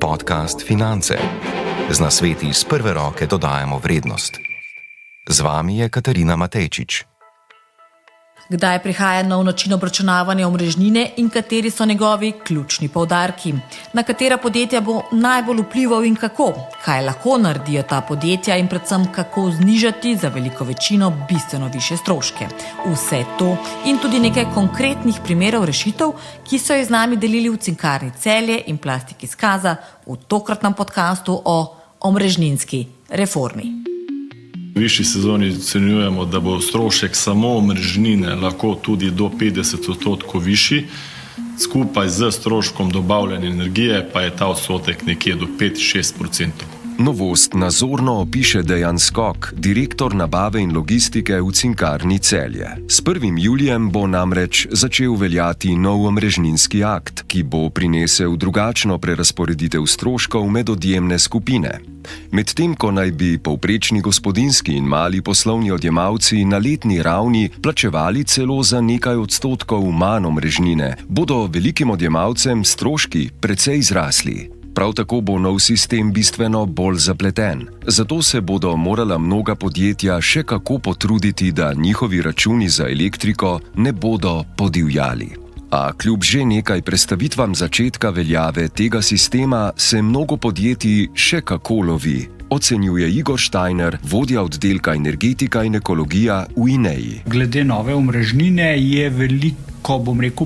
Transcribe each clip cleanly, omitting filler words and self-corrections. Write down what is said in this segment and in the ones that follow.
Podcast Finance. Z nasveti iz prve roke dodajamo vrednost. Z vami je Katarina Matejčič. Kdaj prihaja nov način obračunavanja omrežnine in kateri so njegovi ključni poudarki? Na katera podjetja bo najbolj vplival in kako? Kaj lahko naredijo ta podjetja in predvsem kako znižati za veliko večino bistveno više stroške? Vse to in tudi nekaj konkretnih primerov rešitev, ki so jih z nami delili v Cinkarni Celje in Plastiki Skaza v tokratnem podcastu o omrežninski reformi. V višji sezoni ocenjujemo, da bo strošek samo omrežnine lahko tudi do 50% višji, skupaj z stroškom dobavljanja energije pa je ta odstotek nekje do 5-6%. Novost nazorno opiše Dejan Skok, direktor nabave in logistike v Cinkarni Celje. S 1. julijem bo namreč začel veljati nov omrežninski akt, ki bo prinesel drugačno prerazporeditev stroškov med odjemne skupine. Medtem ko naj bi povprečni gospodinjski in mali poslovni odjemalci na letni ravni plačevali celo za nekaj odstotkov manj omrežnine, bodo velikim odjemalcem stroški precej zrasli. Prav tako bo nov sistem bistveno bolj zapleten. Zato se bodo morala mnoga podjetja še kako potruditi, da njihovi računi za elektriko ne bodo podivjali. A kljub že nekaj prestavitvam začetka veljave tega sistema se mnogo podjetij še kako lovi, ocenjuje Igor Štajner, vodja oddelka energetika in ekologija v INEI. Glede nove omrežnine je veliko,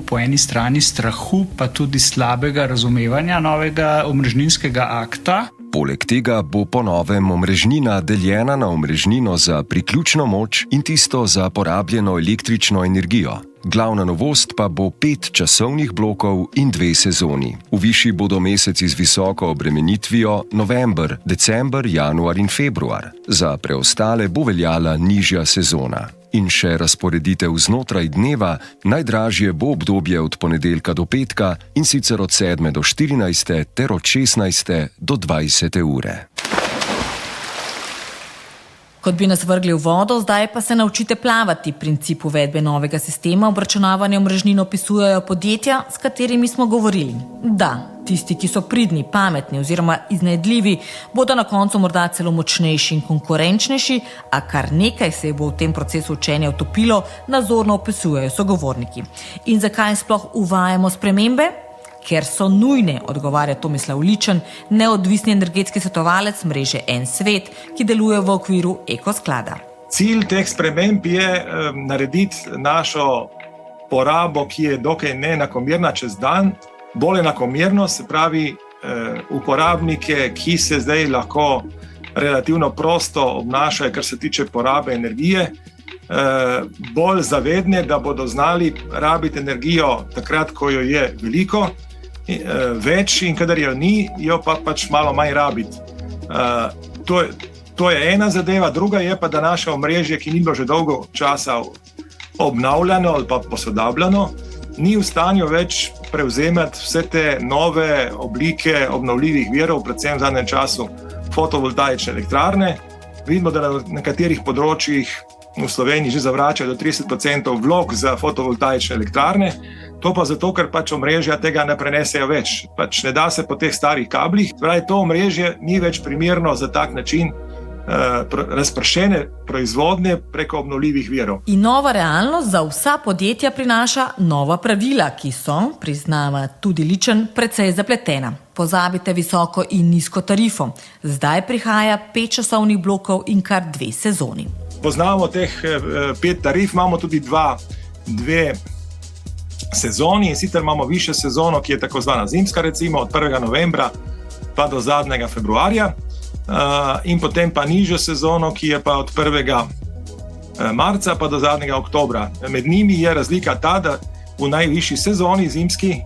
po eni strani strahu, pa tudi slabega razumevanja novega omrežninskega akta. Poleg tega bo po novem omrežnina deljena na omrežnino za priključno moč in tisto za porabljeno električno energijo. Glavna novost pa bo 5 časovnih blokov in 2 sezoni. V višji bodo meseci z visoko obremenitvijo november, december, januar in februar. Za preostale bo veljala nižja sezona. In še razporeditev znotraj dneva, najdražje bo obdobje od ponedeljka do petka in sicer od 7. do 14. ter od 16. do 20. ure. Kot bi nas vrgli v vodo, zdaj pa se naučite plavati. Princip uvedbe novega sistema obračunavanja omrežnin opisujejo podjetja, s katerimi smo govorili. Da, tisti, ki so pridni, pametni oziroma iznajdljivi, bodo na koncu morda celo močnejši in konkurenčnejši, a kar nekaj se bo v tem procesu učenja utopilo, nazorno opisujejo sogovorniki. In zakaj sploh uvajamo spremembe? Ker so nujne, odgovarja Tomislav Ličen, neodvisni energetski svetovalec mreže En Svet, ki deluje v okviru Ekosklada. Cilj teh sprememb je narediti našo porabo, ki je dokaj neenakomerna čez dan, bolj enakomerno, se pravi uporabnike, ki se zdaj lahko relativno prosto obnašajo, kar se tiče porabe energije, bolj zavedne, da bodo znali rabiti energijo takrat, ko jo je veliko, več in kadar jo ni, jo pa pač malo manj rabiti. To je ena zadeva, druga je pa, da naše omrežje, ki ni bilo že dolgo časa obnavljano ali pa posodabljano, ni v stanju več prevzemati vse te nove oblike obnovljivih virov, predvsem v zadnjem času fotovoltaične elektrarne. Vidimo, da na nekaterih področjih v Sloveniji že zavračajo do 30% vlog za fotovoltaične elektrarne. To pa zato, ker pač omrežja tega ne prenesejo več. Pač ne da se po teh starih kablih. Pravi, to omrežje ni več primerno za tak način razpršene proizvodnje preko obnovljivih virov. In nova realnost za vsa podjetja prinaša nova pravila, ki so, priznava tudi Ličen, precej zapletena. Pozabite visoko in nizko tarifo. Zdaj prihaja 5 časovnih blokov in kar 2 sezoni. Poznamo teh 5 tarif, imamo tudi dve sezoni, in sicer imamo višjo sezono, ki je tako zvana zimska, recimo od 1. novembra pa do zadnjega februarja, in potem pa nižjo sezono, ki je pa od 1. marca pa do zadnjega oktobra. Med njimi je razlika ta, da v najvišji sezoni zimski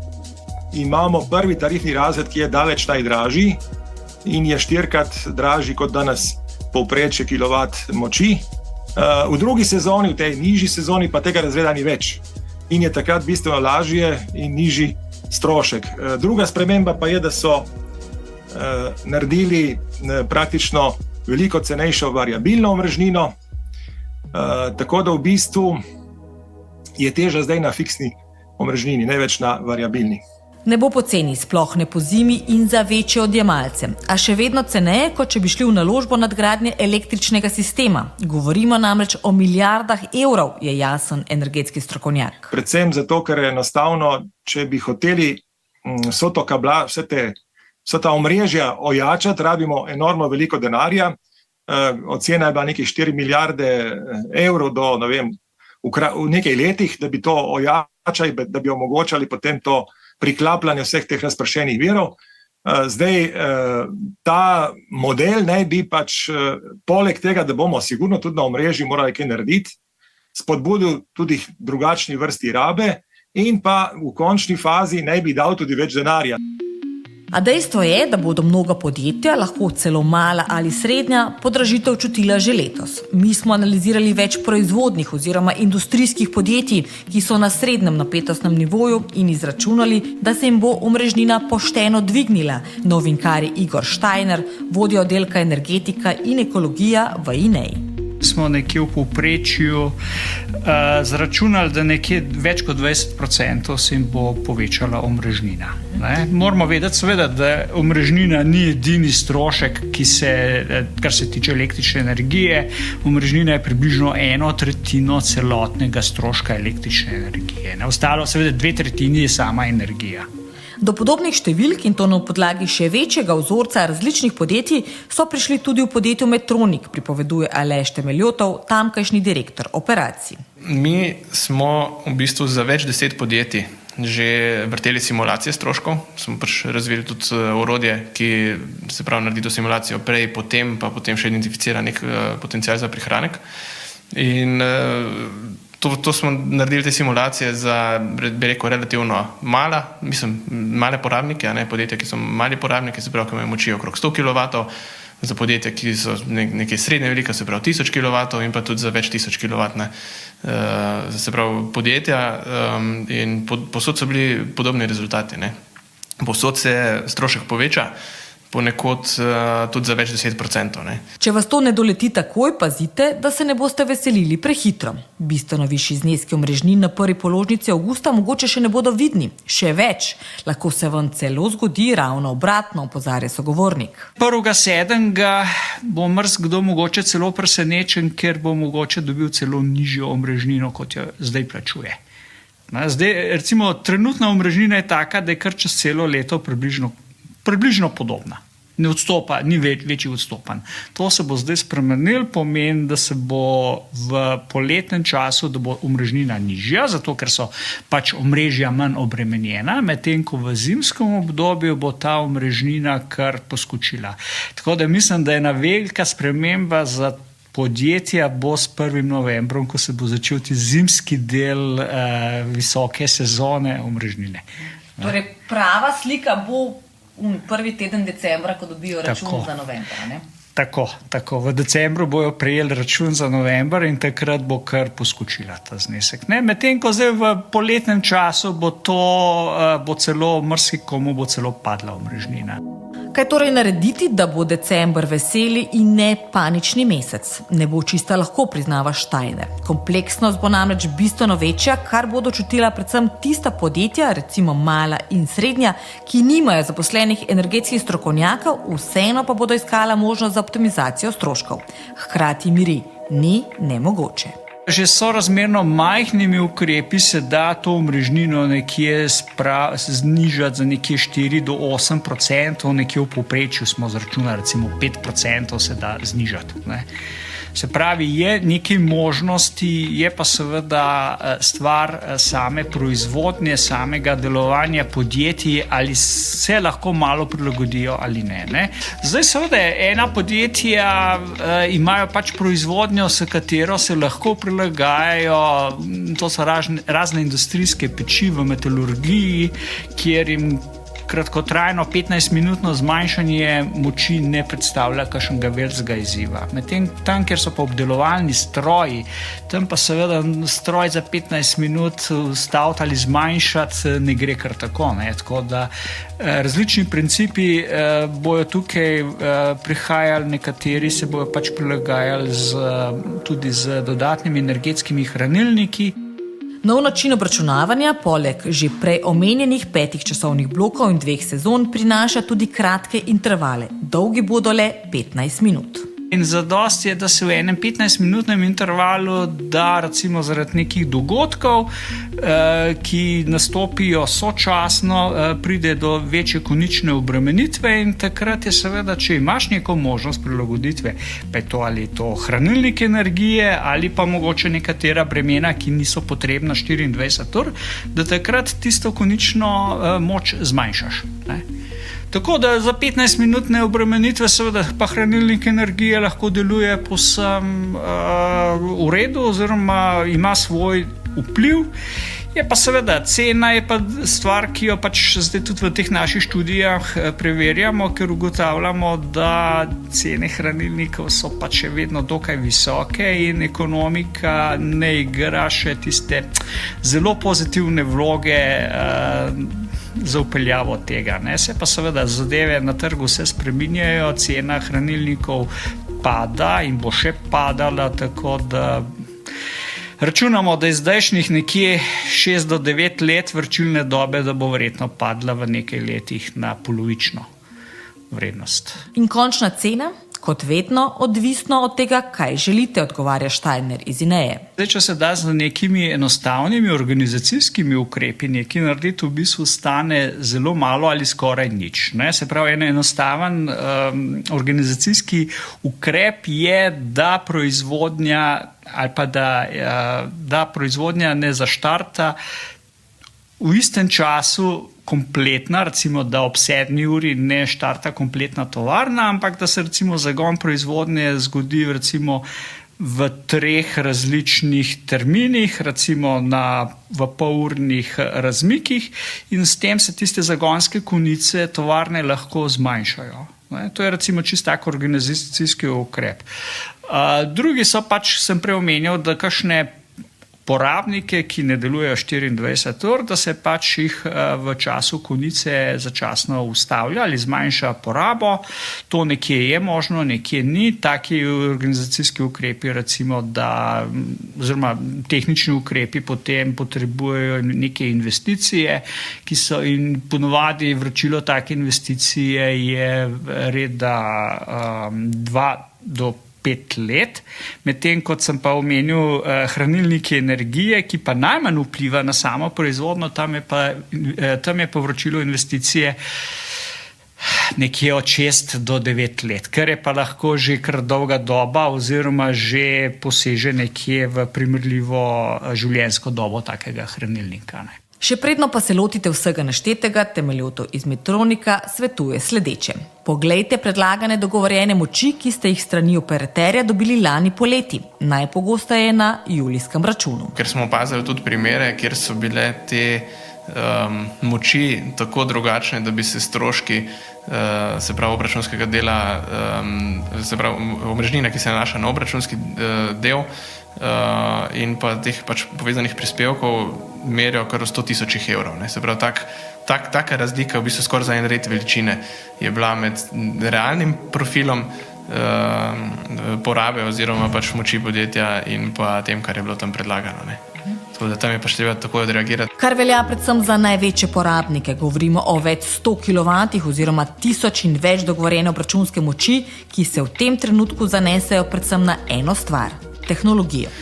imamo prvi tarifni razred, ki je daleč najdražji in je 4-krat dražji kot danes povprečje kilovat moči. V drugi sezoni, v tej nižji sezoni pa tega razreda ni več in je takrat bistveno lažje in nižji strošek. Druga sprememba pa je, da so naredili praktično veliko cenejšo variabilno omrežnino, tako da v bistvu je teža zdaj na fiksni omrežnini, ne več na variabilni. Ne bo poceni, sploh ne pozimi in za večje odjemalce, a še vedno ceneje, kot če bi šli v naložbo nadgradnje električnega sistema. Govorimo namreč o milijardah evrov, je jasen energetski strokovnjak. Predvsem zato, ker je enostavno, če bi hoteli vso ta omrežja ojačati, rabimo enormno veliko denarja. Ocena je bila nekih 4 milijarde evrov do, v nekaj letih, da bi to ojačali, da bi omogočali potem to priklapljanje vseh teh razpršenih virov. Zdaj, ta model naj bi pač, poleg tega, da bomo sigurno tudi na omrežju morali kaj narediti, spodbudil tudi drugačni vrsti rabe in pa v končni fazi naj bi dal tudi več denarja. A dejstvo je, da bodo mnoga podjetja, lahko celo mala ali srednja, podražitev čutila že letos. Mi smo analizirali več proizvodnih oziroma industrijskih podjetij, ki so na srednjem napetostnem nivoju in izračunali, da se jim bo omrežnina pošteno dvignila. Novinkar Igor Štajner, vodja oddelka energetika in ekologija v INEI. Smo nekje v povprečju zračunali, da nekje več kot 20% se jim bo povečala omrežnina. Moramo vedeti seveda, da omrežnina ni edini strošek, kar se tiče električne energije. Omrežnina je približno 1/3 celotnega stroška električne energije. Ostalo seveda 2/3 je sama energija. Do podobnih številk, in to na podlagi še večjega vzorca različnih podjetij, so prišli tudi v podjetju Metronik, pripoveduje Aleš Temeljotov, tamkajšnji direktor operacij. Mi smo v bistvu za več 10 podjetij že vrteli simulacije stroškov. Smo razvili tudi orodje, ki se pravi naredi to simulacijo prej, potem še identificira nek potencial za prihranek. In to smo naredili te simulacije za, bi rekel, relativno male porabnike, podjetja, ki so mali porabniki, se pravi, ki imajo moči okrog 100 kW, za podjetja, ki so nekaj srednje velika, se pravi 1000 kW in pa tudi za več 1000 kW, se pravi podjetja, in posod so bili podobni rezultati. Posod se strošek poveča, ponekod tudi za več 10%. Če vas to ne doleti takoj, pazite, da se ne boste veselili prehitro. Bistveno višji zneski omrežnin na prvi položnici avgusta mogoče še ne bodo vidni. Še več, lahko se vam celo zgodi ravno obratno, opozarja sogovornik. 1.7. bo marsikdo mogoče celo presenečen, ker bo mogoče dobil celo nižjo omrežnino, kot jo zdaj plačuje. Zdaj, recimo, trenutna omrežnina je taka, da je kar čez celo leto približno podobna. Ne odstopa, ni večji odstopanj. To se bo zdaj spremenil, pomeni, da se bo v poletnem času, da bo omrežnina nižja, zato ker so pač omrežja manj obremenjena, medtem ko v zimskem obdobju bo ta omrežnina kar poskočila. Tako da mislim, da je ena velika sprememba za podjetja bo s 1. novembrom, ko se bo začel ti zimski del visoke sezone omrežnine. Torej, prava slika bo prvi teden decembra, ko dobijo račun za november, Tako. V decembru bojo prejeli račun za november in takrat bo kar poskočila ta znesek. Medtem ko zdaj v poletnem času bo celo marsikomu bo celo padla omrežnina. Kaj torej narediti, da bo december veseli in ne panični mesec? Ne bo čista lahko, priznava Štajner. Kompleksnost bo namreč bistveno večja, kar bodo čutila predvsem tista podjetja, recimo mala in srednja, ki nimajo zaposlenih energetskih strokovnjakov, vseeno pa bodo iskala možnost za optimizacijo stroškov. Hkrati miri, ni nemogoče. Že sorazmerno majhnimi ukrepi se da to omrežnino nekje znižati za nekje 4 do 8%, nekje v povprečju smo zračunali, recimo 5% se da znižati. Se pravi, je nekaj možnosti, je pa seveda stvar same proizvodnje, samega delovanja podjetij, ali se lahko malo prilagodijo ali ne. Zdaj seveda ena podjetja imajo pač proizvodnjo, s katero se lahko prilagajajo, to so razne industrijske peči v metalurgiji, kjer jim kratkotrajno 15-minutno zmanjšanje moči ne predstavlja kakšnega velikega izziva. Medtem tam, kjer so pa obdelovalni stroji, tam pa seveda stroj za 15 minut ustaviti ali zmanjšati ne gre kar tako. Tako da različni principi bojo tukaj prihajali, nekateri se bojo pač prilagajali tudi z dodatnimi energetskimi hranilniki. Nov način obračunavanja, poleg že prej omenjenih 5 časovnih blokov in 2 sezon, prinaša tudi kratke intervale. Dolgi bodo le 15 minut. In zadosti je, da se v enem 15-minutnem intervalu, da recimo zaradi nekih dogodkov, ki nastopijo sočasno, pride do večje konične obremenitve in takrat je seveda, če imaš neko možnost prilagoditve, pa je to ali to hranilnik energije ali pa mogoče nekatera bremena, ki niso potrebna 24 ur, da takrat tisto konično moč zmanjšaš. Ne? Tako da za 15-minutne obremenitve seveda pa hranilnik energije lahko deluje povsem v redu oziroma ima svoj vpliv. Je pa seveda cena je pa stvar, ki jo pač zdaj tudi v teh naših študijah preverjamo, ker ugotavljamo, da cene hranilnikov so pač še vedno dokaj visoke in ekonomika ne igra še tiste zelo pozitivne vloge za vpeljavo tega. Ne? Se pa seveda zadeve na trgu se spreminjajo, cena hranilnikov pada in bo še padala, tako da računamo, da je zdajšnjih nekje 6 do 9 let vračilne dobe, da bo verjetno padla v nekaj letih na polovično vrednost. In končna cena? Kot vedno, odvisno od tega, kaj želite, odgovarja Steiner iz INEE. Zdaj, če se da z nekimi enostavnimi organizacijskimi ukrepi nekaj narediti, v bistvu stane zelo malo ali skoraj nič. Ne? Se pravi, en enostaven organizacijski ukrep je, da proizvodnja ali pa da proizvodnja ne zaštarta v istem času kompletna, recimo, da ob 7 uri ne štarta kompletna tovarna, ampak da se recimo zagon proizvodnje zgodi recimo v 3 različnih terminih, recimo v polurnih razmikih in s tem se tiste zagonske konice tovarne lahko zmanjšajo. To je recimo čist tak organizacijski ukrep. Drugi so pač, sem prej omenjal, da kakšne porabnike, ki ne delujejo 24 ur, da se pač jih v času konice začasno ustavlja ali zmanjša porabo. To nekje je možno, nekje ni. Taki organizacijski ukrepi, recimo, oziroma tehnični ukrepi potem potrebujejo neke investicije, ki so in ponovadi vračilo take investicije je reda 2 do 5 let, medtem kot sem pa omenil hranilnike energije, ki pa najmanj vpliva na samo proizvodno, tam je pa vračilo investicije nekje od 6 do 9 let, ker je pa lahko že kar dolga doba oziroma že poseže nekje v primerljivo življenjsko dobo takega hranilnika. Ne? Še predno pa se lotite vsega naštetega, temeljoto iz Medtronika svetuje sledeče. Poglejte predlagane dogovorjene moči, ki ste jih strani operaterja dobili lani poleti, najpogosteje na julijskem računu. Ker smo opazili tudi primere, kjer so bile te moči tako drugačne, da bi se stroški se pravi obračunskega dela, se pravi omrežnina, ki se nanaša na obračunski del in pa teh pač povezanih prispevkov merijo kar 100.000 evrov. Ne? Se pravi, taka razlika v bistvu skoraj za en red veličine je bila med realnim profilom porabe oziroma pač moči podjetja in pa tem, kar je bilo tam predlagano. Ne? Da tam je pač treba tako odreagirati. Kar velja predvsem za največje porabnike. Govorimo o več 100 kW oziroma 1000 in več dogovorjene obračunske moči, ki se v tem trenutku zanesejo predvsem na eno stvar – tehnologijo.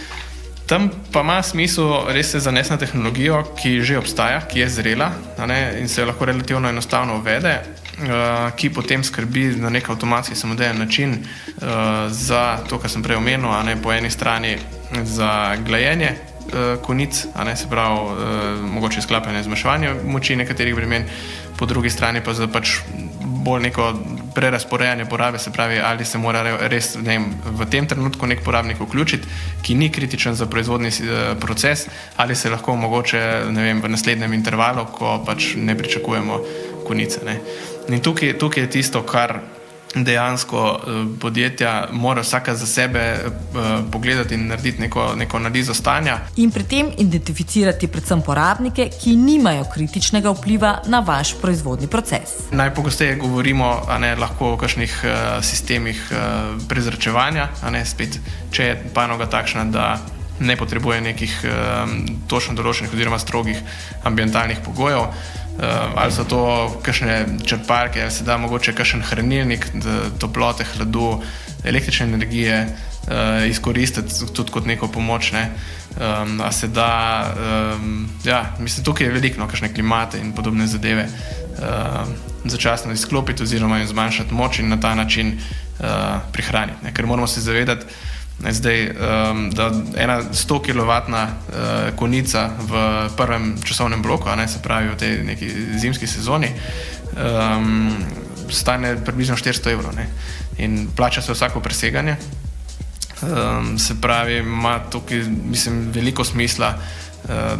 Tam pa ima smisel res se zanesti na tehnologijo, ki že obstaja, ki je zrela in se lahko relativno enostavno uvede, ki potem skrbi na nek avtomatski samodejen način za to, kar sem prej omenil, po eni strani za glajenje konic, se pravi mogoče sklapljanje zmanjševanja moči nekaterih bremen, po drugi strani pa za pač bolj neko prerasporejanje porabe, se pravi, ali se mora res v tem trenutku nek porabnik vključiti, ki ni kritičen za proizvodni proces, ali se lahko mogoče v naslednjem intervalu, ko pač ne pričakujemo konice. Ne. In tukaj je tisto, kar dejansko podjetja mora vsaka za sebe pogledati in narediti neko analizo stanja. In pri tem identificirati predvsem porabnike, ki nimajo kritičnega vpliva na vaš proizvodni proces. Najpogosteje govorimo lahko o kakšnih sistemih prezračevanja, spet, če je panoga takšna, da ne potrebuje nekih točno določenih oziroma strogih ambientalnih pogojev. Ali so to kakšne črpalke, ali se da mogoče kakšen hranilnik toplote, hladu, električne energije izkoristiti tudi kot neko pomoč, ne? A se da, mislim, tukaj je veliko, kakšne klimate in podobne zadeve začasno izklopiti oziroma jim zmanjšati moč in na ta način prihraniti, ne? Ker moramo se zavedati, zdaj, da ena 100 kW konica v prvem časovnem bloku, se pravi v tej neki zimski sezoni, stane približno 400 €, ne? In plača se vsako preseganje. Se pravi, ima tukaj, mislim, veliko smisla,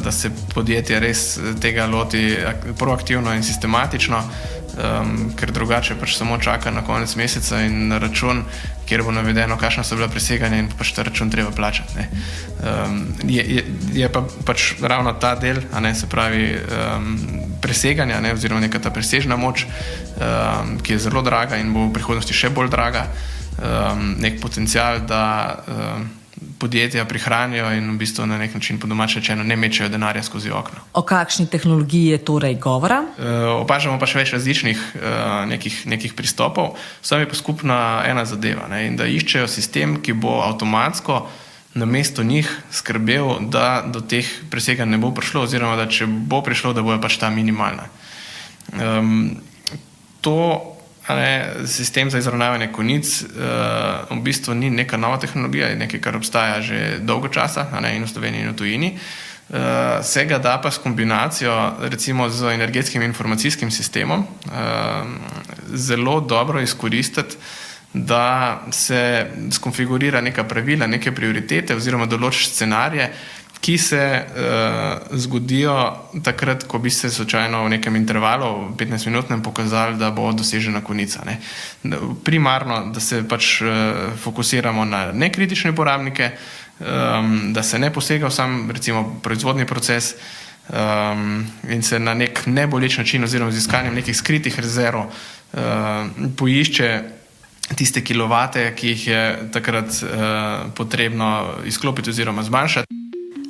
da se podjetje res tega loti proaktivno in sistematično, ker drugače pač samo čaka na konec meseca in na račun, kjer bo navedeno, kakšna so bila preseganja in pač ta račun treba plačati, ne. Je pa pač ravno ta del, se pravi, preseganja, ne, oziroma neka ta presežna moč, ki je zelo draga in bo v prihodnosti še bolj draga, nek potencial, da podjetja prihranijo in v bistvu na nek način po domače rečeno ne mečejo denarja skozi okno. O kakšni tehnologiji je torej govora? Opažamo pa še več različnih nekih pristopov. Vsem je pa skupna ena zadeva, ne, in da iščejo sistem, ki bo avtomatsko namesto njih skrbel, da do teh preseganj ne bo prišlo oziroma da če bo prišlo, da bojo pač ta minimalna. Sistem za izravnavanje konic v bistvu ni neka nova tehnologija, je nekaj, kar obstaja že dolgo časa, in v Sloveniji in v tujini. Se ga da pa s kombinacijo recimo z energetskim informacijskim sistemom zelo dobro izkoristiti, da se skonfigurira neka pravila, neke prioritete oziroma določi scenarije, ki se zgodijo takrat, ko bi se slučajno v nekem intervalu, 15-minutnem, pokazali, da bo dosežena konica, ne. Primarno, da se pač fokusiramo na nekritične uporabnike, da se ne posega v sam, recimo, proizvodni proces in se na nek neboleč način oziroma z iskanjem nekih skritih rezerv poišče tiste kilovate, ki jih je takrat potrebno izklopiti oziroma zmanjšati.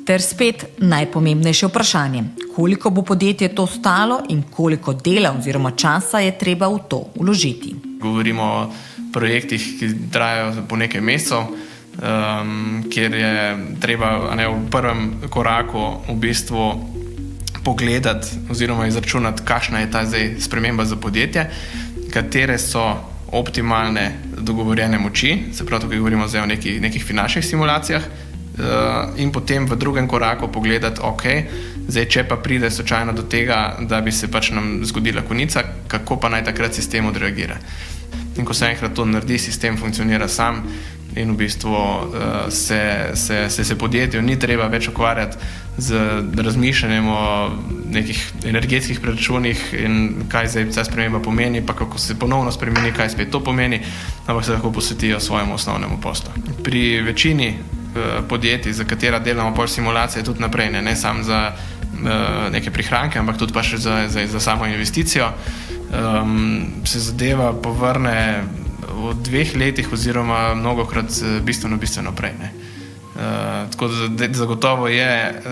Ter spet najpomembnejše vprašanje, koliko bo podjetje to stalo in koliko dela oziroma časa je treba v to vložiti. Govorimo o projektih, ki trajajo po nekaj mesecev, kjer je treba v prvem koraku v bistvu pogledati oziroma izračunati, kakšna je ta zdaj sprememba za podjetje, katere so optimalne dogovorjene moči, se pravi, tukaj govorimo zdaj o nekih finančnih simulacijah, in potem v drugem koraku pogledati, zdaj, če pa pride slučajno do tega, da bi se pač nam zgodila konica, kako pa naj takrat sistem odreagira. In ko se enkrat to naredi, sistem funkcionira sam in v bistvu se podjetju ni treba več ukvarjati z razmišljanjem o nekih energetskih preračunih in kaj zdaj ta sprememba pomeni, pa kako se ponovno spremeni, kaj spet to pomeni, ampak se lahko posvetijo svojemu osnovnemu poslu. Pri večini podjetij, za katera delamo pol simulacije tudi naprej, ne samo za neke prihranke, ampak tudi pa še za samo investicijo, se zadeva povrne v 2 letih oziroma mnogokrat bistveno prej, ne. Tako da zagotovo je,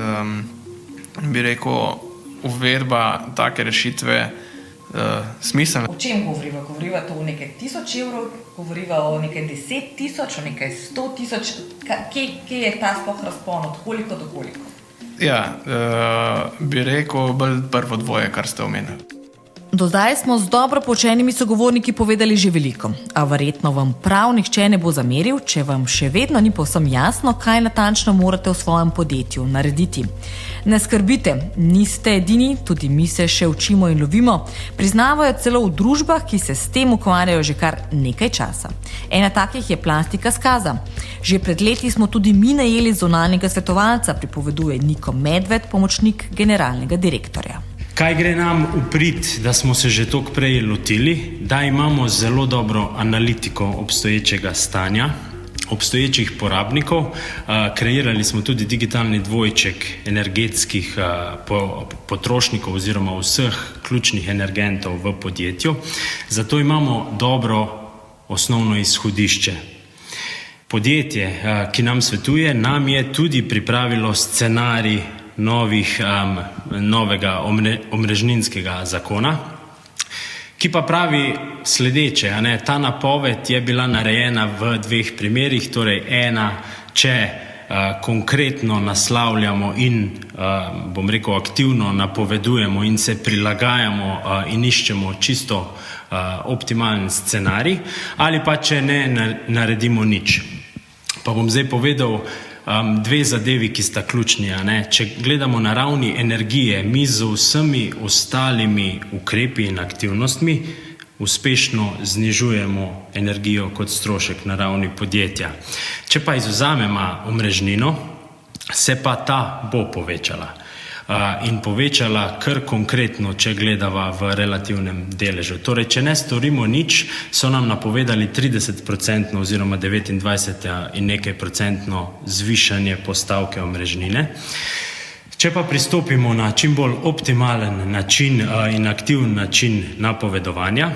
bi rekel, uvedba take rešitve smiselna. O čem govoriva? Govoriva to o nekaj 1000 evrov, govoriva o nekaj 10 000, o nekaj 100 000, kje je ta sploh razpon, od koliko do koliko? Ja, bi rekel bolj prvo dvoje, kar ste omenili. Do zdaj smo z dobro poučenimi sogovorniki povedali že veliko, a verjetno vam prav nihče ne bo zameril, če vam še vedno ni povsem jasno, kaj natančno morate v svojem podjetju narediti. Ne skrbite, niste edini, tudi mi se še učimo in lovimo, priznavajo celo v družbah, ki se s tem ukvarjajo že kar nekaj časa. Ena takih je Plastika Skaza. Že pred leti smo tudi mi najeli zunanjega svetovalca, pripoveduje Niko Medved, pomočnik generalnega direktorja. Kaj gre nam v prid, da smo se že toliko prej lotili, da imamo zelo dobro analitiko obstoječega stanja, obstoječih porabnikov. Kreirali smo tudi digitalni dvojček energetskih potrošnikov oziroma vseh ključnih energentov v podjetju. Zato imamo dobro osnovno izhodišče. Podjetje, ki nam svetuje, nam je tudi pripravilo scenarij novega omrežninskega zakona, ki pa pravi sledeče. Ta napoved je bila narejena v dveh primerih, torej ena, če konkretno naslavljamo in, bom rekel, aktivno napovedujemo in se prilagajamo in iščemo čisto optimalen scenarij, ali pa če ne naredimo nič. Pa bom zdaj povedal dve zadevi, ki sta ključni. Če gledamo na ravni energije, mi z vsemi ostalimi ukrepi in aktivnostmi uspešno znižujemo energijo kot strošek na ravni podjetja. Če pa izvzamemo omrežnino, se pa ta bo povečala. In povečala kar konkretno, če gledava v relativnem deležu. Torej, če ne storimo nič, so nam napovedali 30% oziroma 29 in nekaj procentno zvišanje postavke omrežnine. Če pa pristopimo na čim bolj optimalen način in aktiven način napovedovanja,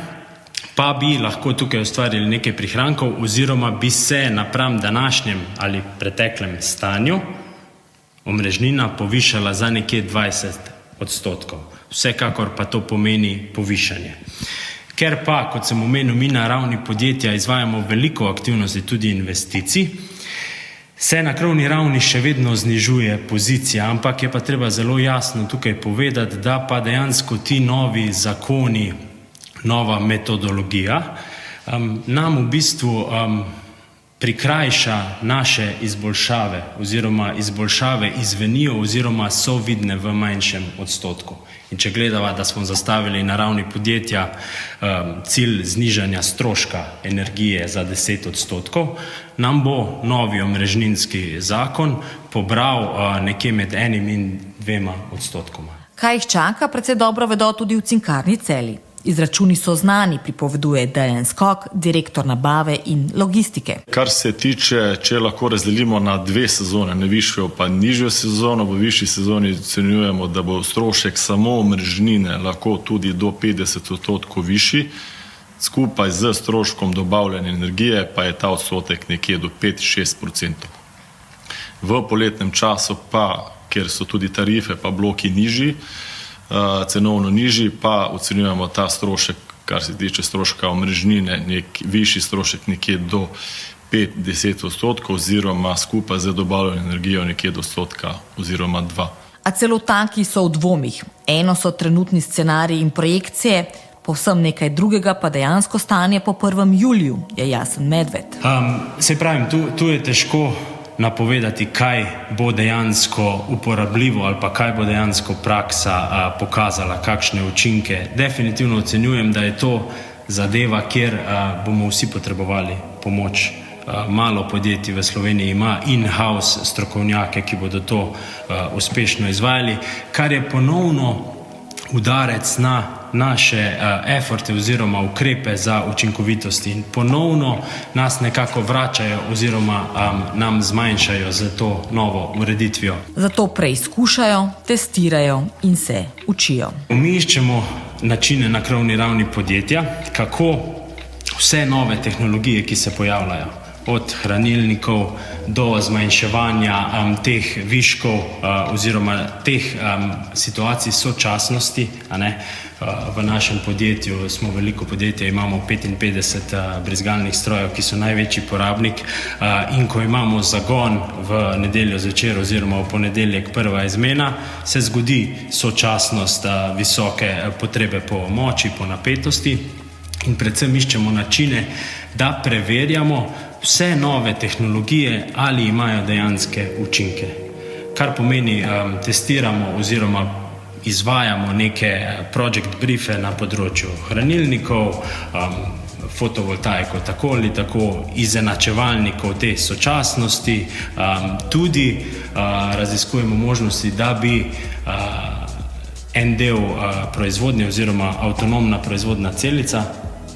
pa bi lahko tukaj ustvarili nekaj prihrankov oziroma bi se napram današnjem ali preteklem stanju omrežnina povišala za nekje 20%. Vsekakor pa to pomeni povišanje. Ker pa, kot sem omenil, mi na ravni podjetja izvajamo veliko aktivnosti, tudi investicij, se na krovni ravni še vedno znižuje pozicija, ampak je pa treba zelo jasno tukaj povedati, da pa dejansko ti novi zakoni, nova metodologija, nam v bistvu prikrajša naše izboljšave oziroma izboljšave izvenijo oziroma so vidne v manjšem odstotku. In če gledava, da smo zastavili na ravni podjetja cilj znižanja stroška energije za 10%, nam bo novi omrežninski zakon pobral nekje med 1 in 2%. Kaj jih čaka, precej dobro vedo tudi v Cinkarni Celje. Izračuni so znani, pripoveduje Dejan Skok, direktor nabave in logistike. Kar se tiče, če lahko razdelimo na dve sezone, na višjo pa nižjo sezono, v višji sezoni ocenjujemo, da bo strošek samo omrežnine lahko tudi do 50% višji, skupaj z stroškom dobavljanja energije pa je ta odstotek nekje do 5-6%. V poletnem času pa, ker so tudi tarife pa bloki nižji, cenovno nižji, pa ocenjujemo ta strošek, kar se tiče stroška omrežnine, višji strošek nekje do 5-10% oziroma skupaj z dobavljeno energijo nekje do 1% oziroma 2%. A celo taki so v dvomih. Eno so trenutni scenariji in projekcije, povsem nekaj drugega pa dejansko stanje po 1. juliju, je Jasen Medved. Se pravim, tu je težko napovedati, kaj bo dejansko uporabljivo ali pa kaj bo dejansko praksa pokazala, kakšne učinke. Definitivno ocenjujem, da je to zadeva, kjer bomo vsi potrebovali pomoč. Malo podjetij v Sloveniji ima in-house strokovnjake, ki bodo to uspešno izvajali, kar je ponovno udarec na naše eforte oziroma ukrepe za učinkovitost in ponovno nas nekako vračajo oziroma nam zmanjšajo za to novo ureditvijo. Zato preizkušajo, testirajo in se učijo. Mi iščemo načine na krovni ravni podjetja, kako vse nove tehnologije, ki se pojavljajo, od hranilnikov do zmanjševanja teh viškov oziroma teh situacij sočasnosti. V našem podjetju smo veliko podjetje, imamo 55 brizgalnih strojev, ki so največji porabnik, in ko imamo zagon v nedeljo zvečer oziroma v ponedeljek prva izmena, se zgodi sočasnost visoke potrebe po moči, po napetosti in predvsem iščemo načine, da preverjamo vse nove tehnologije, ali imajo dejanske učinke. Kar pomeni, testiramo oziroma izvajamo neke project briefe na področju hranilnikov, fotovoltaiko tako ali tako, izenačevalnikov te sočasnosti, tudi raziskujemo možnosti, da bi en del proizvodnje oziroma avtonomna proizvodna celica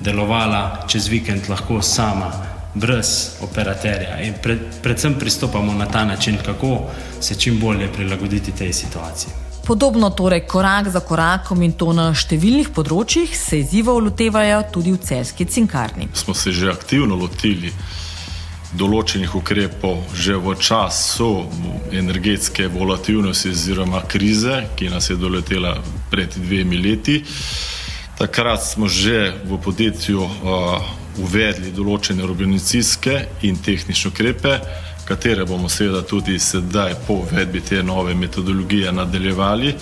delovala čez vikend lahko sama, brez operaterja. In predvsem pristopamo na ta način, kako se čim bolje prilagoditi tej situaciji. Podobno torej korak za korakom in to na številnih področjih se izzivov lotevajo tudi v celjski Cinkarni. Smo se že aktivno lotili določenih ukrepov že v času energetske volatilnosti oziroma krize, ki nas je doletela pred 2 leti. Takrat smo že v podjetju uvedli določene organizacijske in tehnične ukrepe, katere bomo seveda tudi sedaj po uvedbi te nove metodologije nadaljevali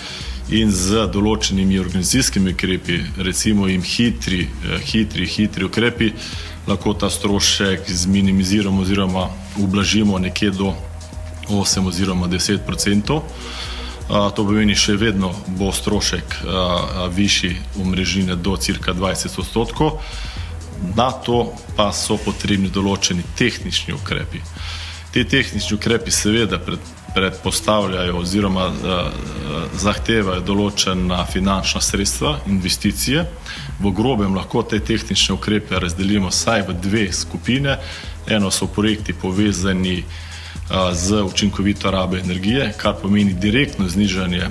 in z določenimi organizacijskimi ukrepi, recimo jim hitri ukrepi, lahko ta strošek zminimiziramo oziroma ublažimo nekje do 8 oziroma 10%. To pomeni, še vedno bo strošek višji omrežnine do cirka 20%. Na to pa so potrebni določeni tehnični ukrepi. Te tehnični ukrepi seveda predpostavljajo oziroma zahtevajo določena finančna sredstva, investicije. V grobem lahko te tehnične ukrepe razdelimo vsaj v 2 skupine. Eno so projekti povezani z učinkovito rabo energije, kar pomeni direktno znižanje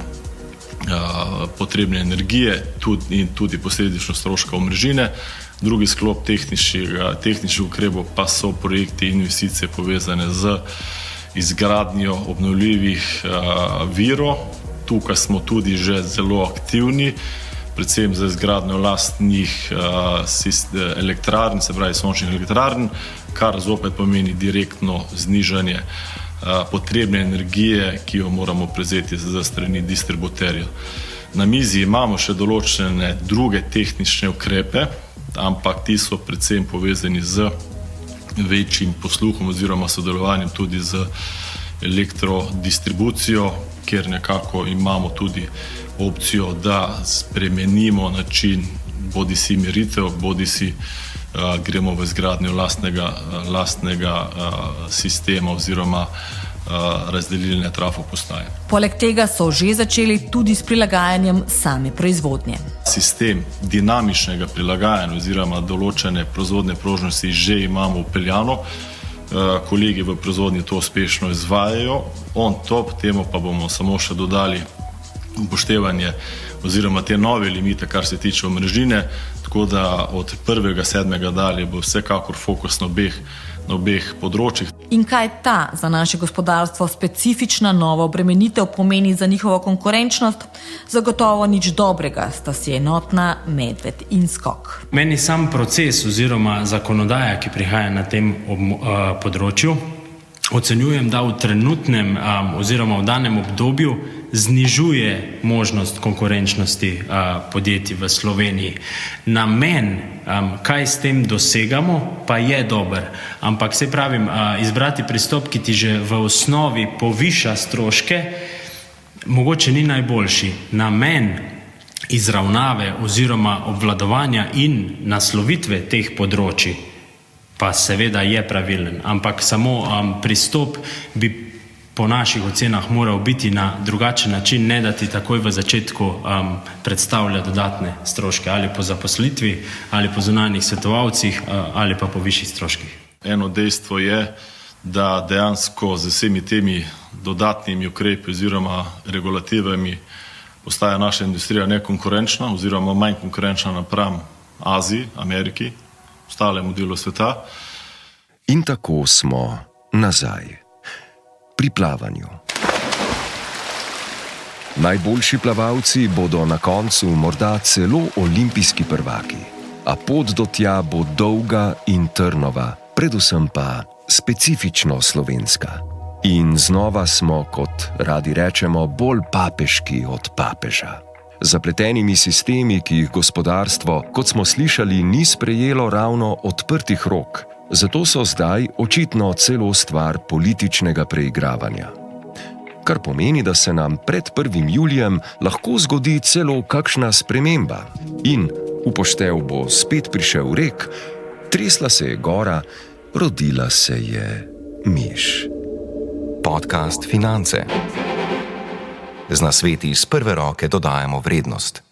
potrebne energije in tudi posledično stroška omrežnine. Drugi sklop tehničnih ukrepov pa so projekti in investicije povezane z izgradnjo obnovljivih virov. Tukaj smo tudi že zelo aktivni, predvsem za izgradnjo lastnih elektrarn, se pravi sončnih elektrarn, kar zopet pomeni direktno znižanje potrebne energije, ki jo moramo prevzeti za strani distributerja. Na mizi imamo še določene druge tehnične ukrepe, ampak ti so predvsem povezani z večjim posluhom oziroma sodelovanjem tudi z elektrodistribucijo, kjer nekako imamo tudi opcijo, da spremenimo način bodisi meritev, bodisi gremo v izgradnjo lastnega sistema oziroma razdelilne trafopostaje. Poleg tega so že začeli tudi s prilagajanjem same proizvodnje. Sistem dinamičnega prilagajanja oziroma določene proizvodne prožnosti že imamo vpeljano. Kolegi v proizvodnji to uspešno izvajajo. On top temu pa bomo samo še dodali upoštevanje oziroma te nove limite, kar se tiče omrežnine, tako da od 1.7. dalje bo vsekakor fokus na obeh področjih. In kaj ta za naše gospodarstvo specifična nova obremenitev pomeni za njihovo konkurenčnost? Zagotovo nič dobrega, sta si enotna Medved in Skok. Meni sam proces oziroma zakonodaja, ki prihaja na tem področju, ocenjujem, da v trenutnem oziroma v danem obdobju znižuje možnost konkurenčnosti podjetij v Sloveniji. Namen, kaj s tem dosegamo, pa je dober. Ampak se pravim, izbrati pristop, ki ti že v osnovi poviša stroške, mogoče ni najboljši. Namen izravnave oziroma obvladovanja in naslovitve teh področij pa seveda je pravilen, ampak samo pristop bi po naših ocenah moral biti na drugačen način, ne da ti takoj v začetku predstavlja dodatne stroške, ali po zaposlitvi, ali po zunanjih svetovalcih, ali pa po višjih stroških. Eno dejstvo je, da dejansko z vsemi temi dodatnimi ukrepi oziroma regulativami postaja naša industrija nekonkurenčna oziroma manj konkurenčna napram Aziji, Ameriki, ostalemu delu sveta. In tako smo nazaj. Pri plavanju. Najboljši plavalci bodo na koncu morda celo olimpijski prvaki, a pot do tja bo dolga in trnova, predvsem pa specifično slovenska. In znova smo, kot radi rečemo, bolj papeški od papeža. Zapletenimi sistemi, ki jih gospodarstvo, kot smo slišali, ni sprejelo ravno odprtih rok, zato so zdaj očitno celo stvar političnega preigravanja. Kar pomeni, da se nam pred 1. julijem lahko zgodi celo kakšna sprememba. In upoštev bo spet prišel rek, tresla se je gora, rodila se je miš. Podcast Finance. Z nasveti iz prve roke dodajamo vrednost.